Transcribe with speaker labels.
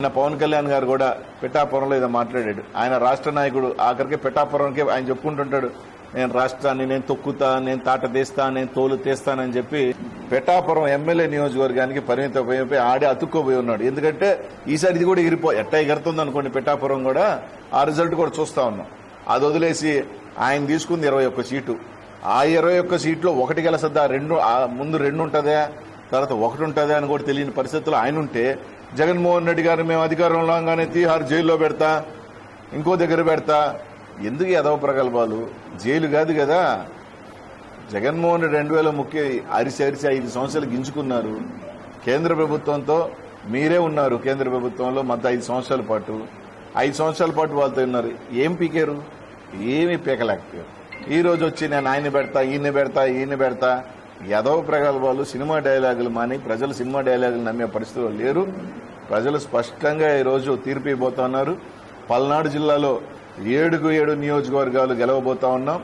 Speaker 1: పవన్ కళ్యాణ్ గారు కూడా పిఠాపురంలో ఏదో మాట్లాడాడు. ఆయన రాష్ట్ర నాయకుడు, ఆఖరికి పిఠాపురంకి ఆయన చెప్పుకుంటుంటాడు, నేను రాష్ట్రాన్ని నేను తొక్కుతా, నేను తాట తీస్తా, నేను తోలు తీస్తానని చెప్పి పిఠాపురం ఎమ్మెల్యే నియోజకవర్గానికి పరిమితమైపోయి ఆడే అతుక్కోపోయి ఉన్నాడు. ఎందుకంటే ఈసారి ఇది కూడా ఎట్టా ఎగురుతుంది అనుకోండి, పిఠాపురం కూడా ఆ రిజల్ట్ కూడా చూస్తా ఉన్నాం. అది వదిలేసి ఆయన తీసుకుంది 21 సీటు. ఆ 21 సీట్లో ఒకటి గెలసద్దా, ముందు 2 ఉంటుందా, తర్వాత 1 ఉంటుందా అని కూడా తెలియని పరిస్థితుల్లో ఆయన ఉంటే, జగన్మోహన్ రెడ్డి గారు మేము అధికారంలో రాగానే తీహార్ జైల్లో పెడతా, ఇంకో దగ్గర పెడతా, ఎందుకు ఎదవ ప్రగల్భాలు? జైలు కాదు కదా. జగన్మోహన్ రెడ్డి 2030 అరిసి 5 సంవత్సరాలు గింజుకున్నారు. కేంద్ర ప్రభుత్వంతో మీరే ఉన్నారు, కేంద్ర ప్రభుత్వంలో మొత్తం 5 సంవత్సరాల పాటు. 5 సంవత్సరాల పాటు వాళ్ళతో ఉన్నారు. ఏం పీకారు? ఏమీ పీకలేకపోయారు. ఈ రోజు వచ్చి నేను ఆయన్ని పెడతా, ఈయన్ని పెడతా ఎదవ ప్రగల్భాలు, సినిమా డైలాగులు మాని ప్రజలు సినిమా డైలాగులు నమ్మే పరిస్థితులు లేరు. ప్రజలు స్పష్టంగా ఈరోజు తీర్పు ఇవ్వబోతున్నారు. పల్నాడు జిల్లాలో 7 నియోజకవర్గాలు గెలవబోతా ఉన్నాం.